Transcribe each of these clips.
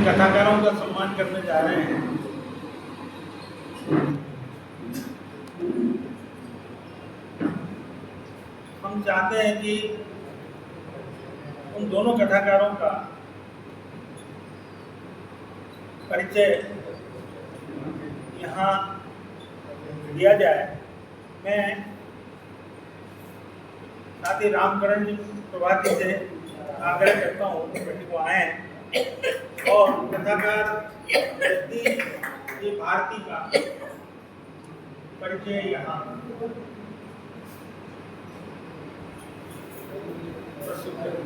कथाकारों का सम्मान करने जा रहे हैं। हम चाहते हैं कि उन दोनों कथाकारों का परिचय यहाँ दिया जाए। मैं साथ ही रामकरण जी प्रभाती से आग्रह करता हूँ कि वो आए और कथाकार जगदीश जी भारती का परिचय यहाँ प्रस्तुत करें।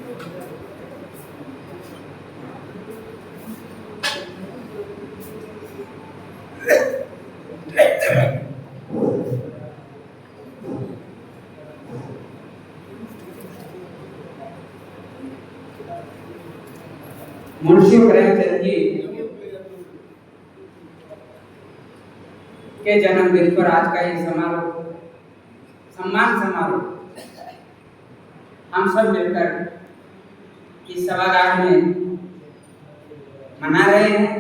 मुंशी प्रेमचंद जी के जन्मदिन पर आज का ये समारोह, सम्मान समारोह हम सब मिलकर इस सभागार में मना रहे हैं।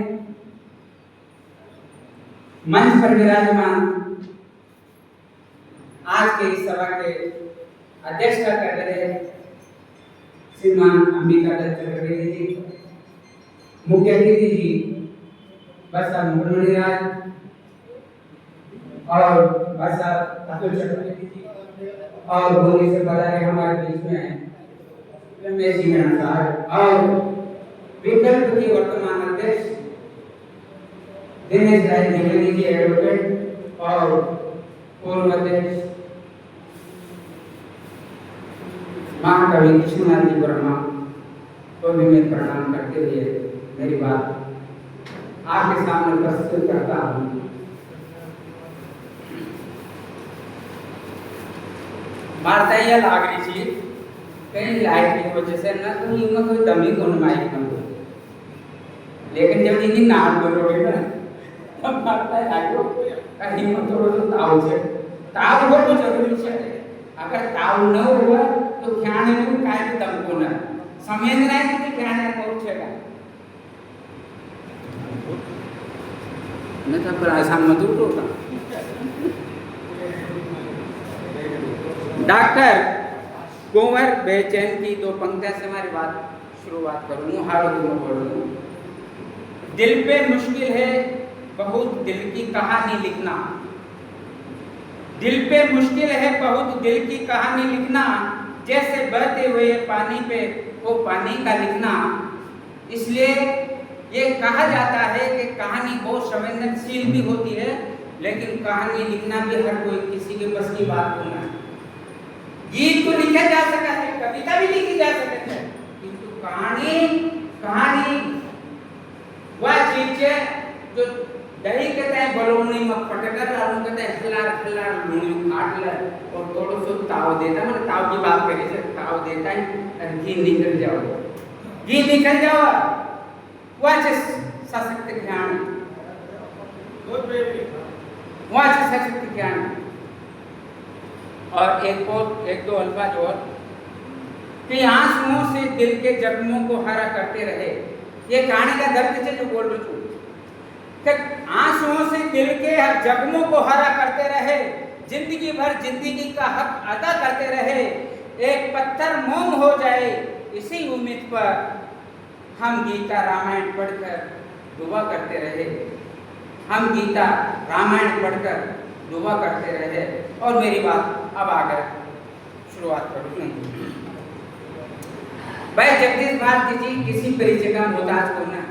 मंच पर विराजमान आज के इस सभा के अध्यक्षता कर रहे श्रीमान अंबिका दत्त चतुर्वेदी जी, मुख्य अतिथि जी बरसा मुरलीराज और बरसा अतुल चतुर्वेदी जी और होली से पधारे हमारे बीच में रमेश जी मेहनसार और विकल्प की वर्तमान अध्यक्ष दिनेश राय द्विवेदी जी एडवोकेट और पूर्व अध्यक्ष महाकवि कृष्णनाथ जी वर्मा को भी मैं प्रणाम करते हुए मेरी बात आपके सामने प्रस्तुत करता हूँ। वार्ता लाग रही थी कहीं लाइट की वजह से ना तो इनमें कोई दमी को माइक न हो, लेकिन जब इनकी नाम बोलोगे ना तब वार्ता आगे कहीं मत तो ताव से ताव हो तो जरूरी है। अगर ताव न हुआ तो ख्याल में काय दम को ना समझ नहीं कि ख्याल में पहुंचेगा न तब आसान मत उठोगा। डॉक्टर कुंवर बेचैन की दो पंक्तियां से हमारी बात शुरुआत करूँ। हारो दिनों बोलूँ, दिल पे मुश्किल है बहुत दिल की कहानी लिखना, दिल पे मुश्किल है बहुत दिल की कहानी लिखना, जैसे बहते हुए पानी पे वो पानी का लिखना। इसलिए ये कहा जाता है कि कहानी बहुत संवेदनशील भी होती है, लेकिन कहानी लिखना भी हर कोई किसी के बस की बात नहीं है। गीत तो लिखा जा सकता है, कविता भी लिखी जा सकती है, किंतु कहानी वह चीज है जो दही कहते हैं बलूनी मत पटकर और कहते हैं खिलार लूनी काट ले और थोड़ा सा ताव देता, मतलब ताव की बात करी से ताव देता है घी निकल जाओ वह सशक्त ज्ञान वह सशक्त ज्ञान। और एक दो अल्फाज और कि आंसुओं से दिल के जख्मों को हरा करते रहे। ये कहानी का दर्द से जो बोल रही हूँ कि आंसुओं से दिल के हर जख्मों को हरा करते रहे, जिंदगी भर जिंदगी का हक अदा करते रहे, एक पत्थर मोम हो जाए इसी उम्मीद पर हम गीता रामायण पढ़कर दुआ करते रहे, हम गीता रामायण पढ़कर दुआ करते रहे। और मेरी बात अब आकर शुरुआत करूँ। भाई जगदीश भारती जी किसी परिचय का मोहताज को ना,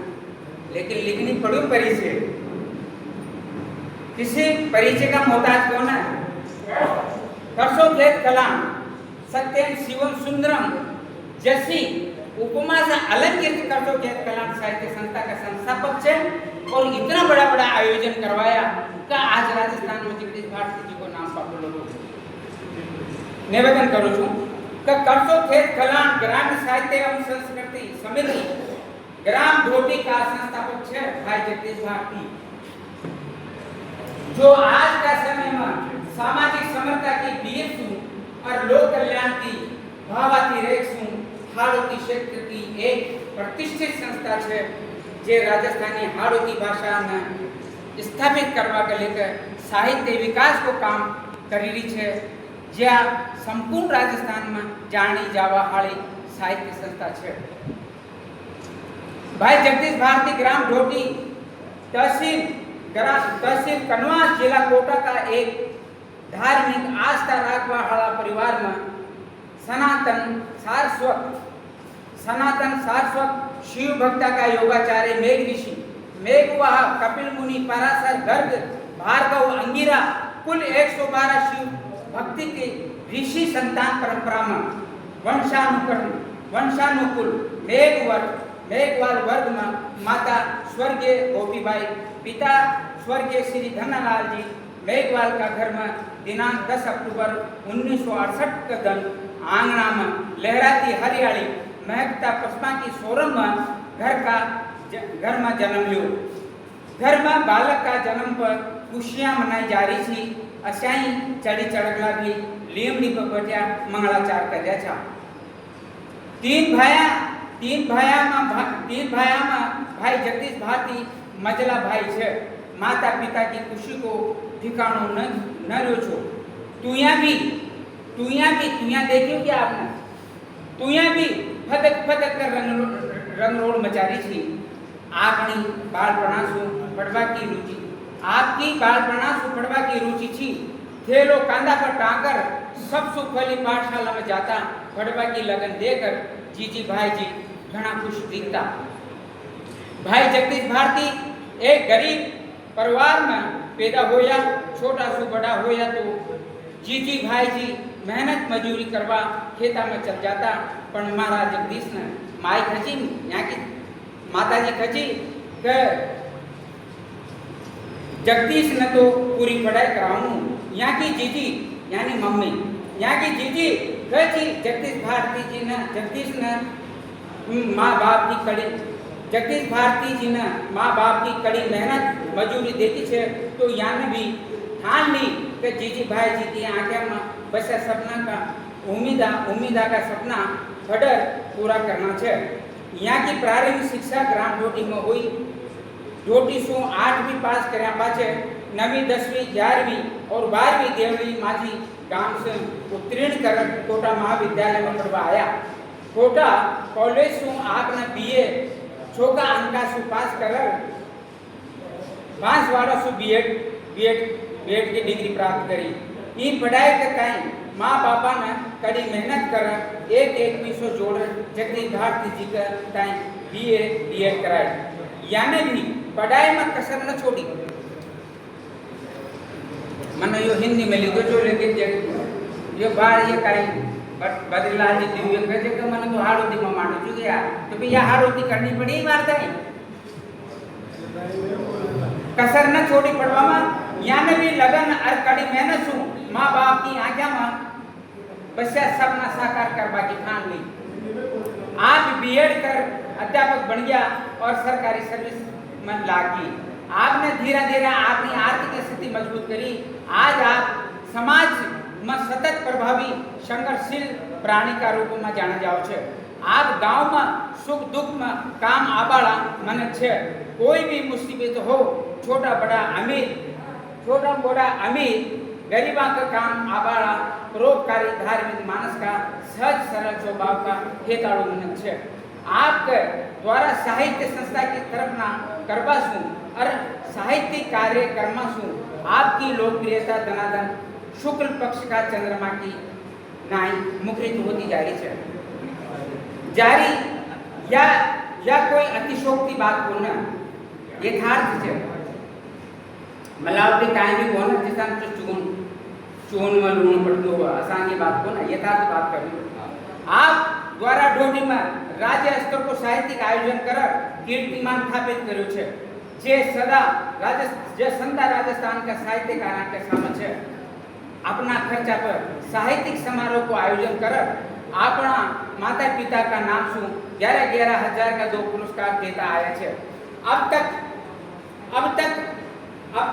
लेकिन लिखनी पड़ो परिचय, किसी परिचय का मोहताज को ना। कर्षोद्वेद कलाम सत्यम शिवम सुंदरम जैसी उपमा से अलंकृत कर्षोद्वेद कलाम साहित्य संस्था का संस्थापक है और इतना बड़ा आयोजन करवाया का आज राजस्थान में जगदीश भारती जी को नाम पापुलर हो। निवेदन करूँ छूँ कि कर्षोद्वेद कलाम ग्राम साहित्य एवं संस्कृति समिति ग्राम ढोटी का संस्थापक है भाई जगदीश भारती, जो आज का समय में सामाजिक समरता की बीएसयू और लोक कल्याण की भावाती रेखसू हाड़ों की क्षेत्र की एक प्रतिष्ठित संस्था है, જે રાજસ્થાની હાડોતી ભાષાને સ્થાપિત કરવા કે લેकर સાહિત્ય વિકાસ को કામ કરી રહી છે, જ્યાં સંપૂર્ણ રાજસ્થાનમાં જાણી જવા વાળી સાહિત્ય સંસ્થા છે। भाई जगदीश भारती ग्राम ढोटी तहसील कनवास जिला कोटा का एक धार्मिक आस्था रखवा वाला परिवार में सनातन सारस्वत शिव भक्ता का योगाचार्य मेघ ऋषि मेघवाह कपिल मुनि पराशर गर्ग भार्गव अंगिरा कुल 112 शिव भक्ति की ऋषि संतान परंपरा में वंशानुकुल मेघवाल वर्ग में माता स्वर्गीय गोपीबाई, पिता स्वर्गीय श्री धनलाल जी मेघवाल का घर में दिनांक 10 अक्टूबर 1968 के दिन आंगना में लहराती हरियाली महकता पुष्पा की सोरम में घर में जन्म लियो। घर में बालक का जन्म पर खुशियां मनाई जा रही थी। असाई चढ़ी चढ़गला भी लियमनी पर बैठा मंगलाचार कर्या था। तीन भाया में भाई जगदीश भारती मजला भाई है। माता पिता की खुशी को ठिकानो न रोचो। तुया देखियो क्या आपने? तुया भी फदक कर रंगरोड़ मचा रही थी। आपकी बालपणासु पढ़वा की रुचि थी। थेलो कांधा पर टांकर सब सुखवाली पाठशाला में जाता। पढ़वा की लगन देकर जीजी भाई जी घना खुश दिखता। भाई जगदीश भारती एक गरीब परिवार में पैदा होया। छोटा सु बड़ा होया तो जीजी भाई जी मेहनत मजूरी करवा खेता में चल जाता। पण मारा जगदीश ने माई खची यहाँ की माता जी खची के जगदीश ने तो पूरी पढ़ाई कराऊं। यहाँ की जीजी यानी मम्मी यहाँ की जीजी खची जगदीश भारती जी ने जगदीश माँ बाप की कड़ी मेहनत मजूरी देखी है। तो याने भी ठान ली कि जीजी भाई जी की आंखें में बस सपना का उम्मीदा का सपना फडर पूरा करना है। यहाँ की प्रारंभिक शिक्षा ग्राम ढोटी में हुई। ढोटी सु 8वीं पास करया पाछे 9वीं 10वीं 11वीं और 12वीं देवली माझी गांव से उत्तीर्ण कर कोटा महाविद्यालय में पढ़वा आया। कोटा कॉलेज सु आपने बीए छोका अंका सु पास कर बांसवाड़ा सु बीएड की डिग्री प्राप्त करी। ये पढ़ाई के टाइम माँ बापा ने कड़ी मेहनत कर एक पैसो जोड़ जगदीश भारती जी का टाइम बीएड कराए। यानी भी पढ़ाई में कसर न छोड़ी। मैंने यो हिंदी में लिखो जो लेकिन ये बार ये कहीं बद्रीलाल जी दिव्य कहते कि मैंने तो हारोती में मानो चुके यार तो भी यह हारोती करनी पड़ी मारता है। कसर न छोड़ी पढ़वा में यानी भी लगन और कड़ी मेहनत सु माँ बाप की आज्ञा में बच्चा सपना साकार करवा की ठान ली। आप बीएड कर अध्यापक बन गया और सरकारी सर्विस में लाग गई। आपने धीरे धीरे अपनी आर्थिक स्थिति मजबूत करी। आज आप समाज में सतत प्रभावी संघर्षशील प्राणी का रूप में जाना जाओ छे। आप गांव में सुख दुख में काम आबाड़ा मन छे। कोई भी मुसीबत हो छोटा बड़ा अमीर गरीबा का काम आबाड़ा परोपकारी धार्मिक मानस का सहज सरल स्वभाव का हेताड़ू मन छे। आपके द्वारा साहित्य संस्था की तरफ ना करवा सु और साहित्यिक कार्यक्रम सु आपकी लोकप्रियता दनादन शुक्ल पक्ष का चंद्रमा की नाई मुखरित होती जा रही है। जारी या कोई अतिशोक्ति बात बोलना यथार्थ है। मलावटी काई भी बोलना जिसका चून में लूण पड़तो हो आसानी बात को ना यथार्थ बात करनी। आप द्वारा ढोटी में राज्य स्तर को साहित्यिक आयोजन कर कीर्तिमान स्थापित करो छे। जे संदा राजस्थान का साहित्यकार के सामने छे। अपना खर्चा पर साहित्यिक समारोह को आयोजन कर अपना माता पिता का नाम सु 11,000 का 2 पुरस्कार देता आया छे। अब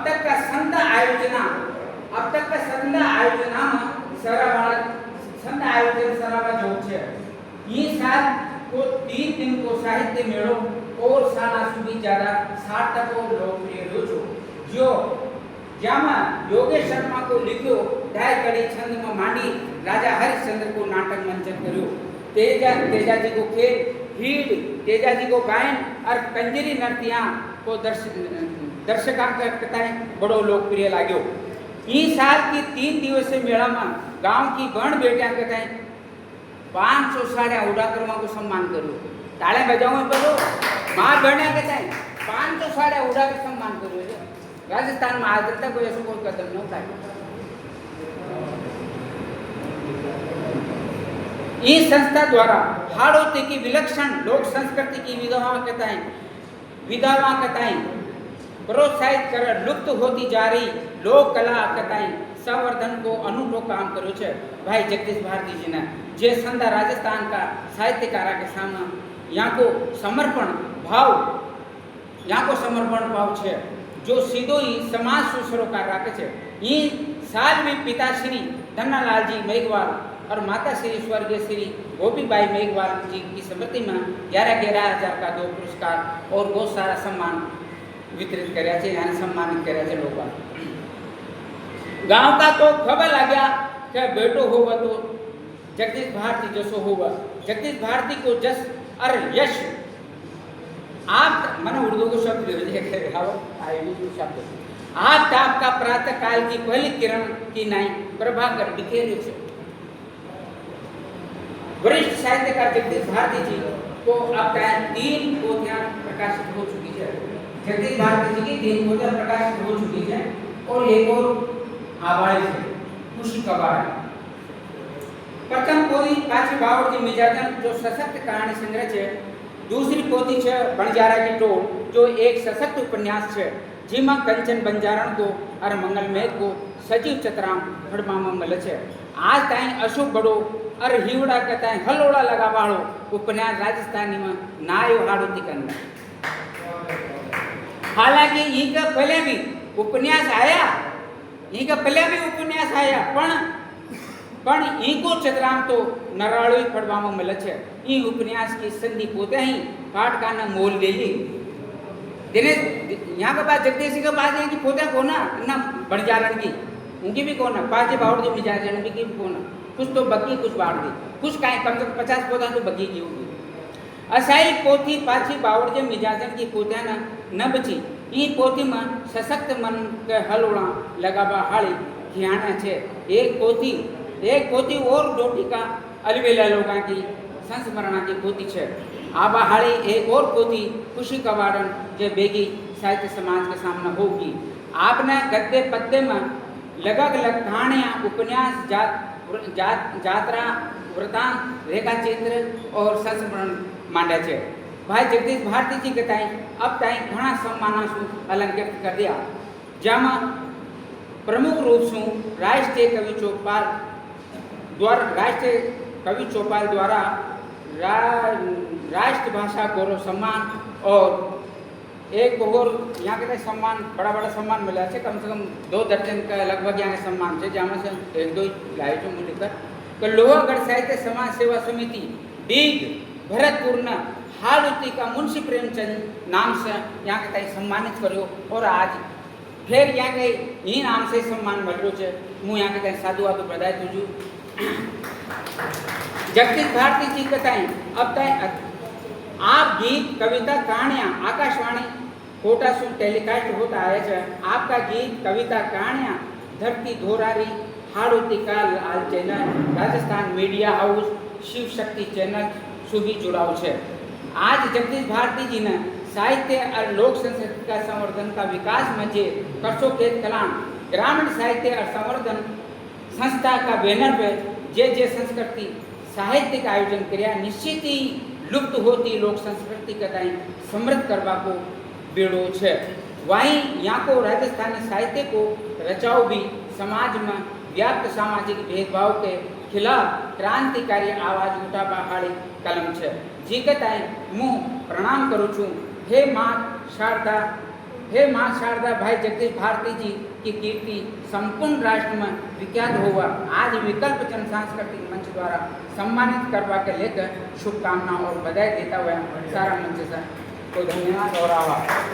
तक का संदा आयोजना में संदा आयोजन सरावा जो छे। ये साल को 3 दिन को साहित्य मेलो और साना सुधी ज्यादा सार्थक और लोकप्रिय रह्यो छो। जो ज्यामा योगेश शर्मा को लिख्यो ढाई कड़ी छंद में मांडी राजा हरिश्चंद्र को नाटक मंचन कर्यो। तेजाजी को खेल, भीड़, तेजाजी को गायन और कंजरी नृत्या को दर्शका कथाएं बड़ो लोकप्रिय लाग्यो। इस साल की 3 दिवसीय मेला में गांव की बहन बेटिया कथाएं 500 साड़िया उड़ा कर्मा को सम्मान करो। ताले बजाओ करो माँ बहनिया कथाएं 500 साड़िया उड़ा के सम्मान करो। राजस्थान में आज तक कोई ऐसा कोई कदम नहीं उठाया। इस संस्था द्वारा हाड़ोती की विलक्षण लोक संस्कृति की विधवा कथाएं प्रोत्साहित कर लुप्त होती जा रही लोक कला कथाएं संवर्धन को अनूठो काम करो छे। भाई जगदीश भारती जी ने जे संदा राजस्थान का साहित्यकारा के सामने यहाँ को समर्पण भाव छे जो सीधो ही समाज सुसरोकार राखे छे। ये साल में पिता श्री धन्नालाल जी मेघवाल और माता श्री स्वर्गीय श्री गोपीबाई मेघवाल जी की स्मृति में 11,000 का 2 पुरस्कार और बहुत सारा सम्मान वितरित कर्या छे, यानी सम्मानित कर्या छे। लोग गांव का तो खबर आ गया कि बेटो होगा तो जगदीश भारती जसो होगा। जगदीश भारती को जस और यश आप मैंने उर्दू को शब्द शब्द आप ताप का प्रातः काल की पहली किरण की नाई प्रभाकर बिखेरियो छे। वरिष्ठ साहित्यकार जगदीश भारती जी को अब 3 पोथियां प्रकाशित हो चुकी है। जगदीश भारती जी की 3 पोथियां प्रकाशित हो चुकी है और एक और आवाज है खुशी कबाड़। प्रथम पोथी पाछी बावड़जी मिजाजन जो सशक्त कहानी संग्रह है। दूसरी पोथी है बंजारा की टोल जो एक सशक्त उपन्यास है जिमा कंचन बंजारण को और मंगल मेघ को सजीव चतराम फड़मामा मले छे। आज ताई अशोक बड़ो और हिवड़ा कथाएं हलोड़ा लगा वालो उपन्यास राजस्थानी में नायो हाड़ोती करना। हालांकि इनका पहले भी उपन्यास आया पण इनको चतराम तो नराळोई फड़वामा मले छे। ई उपन्यास की संधि पोते ही पाठकाना मोल ले ली। दिनेश यहाँ के पास जगदीश के पास यहाँ की पोते कोना ना बंजारण की उनकी भी कोना पाँच बावड़ मिजाजन की कोना कुछ तो बकी कुछ बाढ़ दी कुछ काई कम से कम 50 पोता तो बकी की होगी। असाई पोथी पाछी बावड़ मिजाजन की पोते न बची। ई पोथी में सशक्त मन के हलोड़ा लगावा हाड़ी खियाना छे। एक पोथी और डोटी का अलवेला लोगा की संस्मरणा की पोथी छे। आबा हाड़ी एक और पोथी खुशी कवाड़न जे बेगी साहित्य समाज के सामने होगी। आपने गद्दे पद्दे में लगग कहानियाँ उपन्यास जात्रा वृतांत रेखा चित्र और संस्मरण मांडे छे। भाई जगदीश भारती जी के ताई अब ताई घना सम्माना शू अलंकृत कर दिया। जामा प्रमुख रूप से राष्ट्रीय कवि चौपाल द्वारा राष्ट्रभाषा गौरव सम्मान और एक और यहाँ के सम्मान बड़ा सम्मान मिला है। कम से कम 2 दर्जन का लगभग यहाँ के सम्मान है जहाँ से 1-2 लाए जो मिलकर तो लोहागढ़ साहित्य समाज सेवा समिति दीग भरतपुर ने हाड़ोती का मुंशी प्रेमचंद नाम से यहाँ के ताई सम्मानित करो और आज फिर यहाँ के ही नाम से सम्मान मिल रहा है। मुँह यहाँ के ताई साधु आदु बधाई तुझू। जगदीश भारती जी कथाएं अब ताई आप गीत कविता कहानियाँ आकाशवाणी कोटा से टेलीकास्ट होता है। आपका गीत कविता कहानियाँ धरती धोरारी हाड़ोती का लाल channel Rajasthan media house Shiv Shakti channel सुबी जुड़ाव है। आज जगदीश भारती जी ने साहित्य और लोक संस्कृति का संवर्धन का विकास में जे करसो खेत कलान ग्रामीण साहित्य और संवर्धन संस्था का बैनर पे जे संस्कृति साहित्य का आयोजन किया निश्चित ही लुप्त होती लोक संस्कृति कथाएं समृद्ध करवा को बेड़ो है। वहीं यहाँ को राजस्थानी साहित्य को रचाओ भी समाज में व्याप्त सामाजिक भेदभाव के खिलाफ क्रांतिकारी आवाज उठावा हाड़ी कलम है। जी कथाएं मुँह प्रणाम करूँ छूँ। हे माँ शारदा भाई जगदीश भारती जी की कीर्ति संपूर्ण राष्ट्र में विख्यात हुआ। आज विकल्प जन सांस्कृतिक मंच द्वारा सम्मानित करवा के लेकर शुभकामनाओं और बधाई देता हुआ सारा मंच से सबको धन्यवाद और आभार।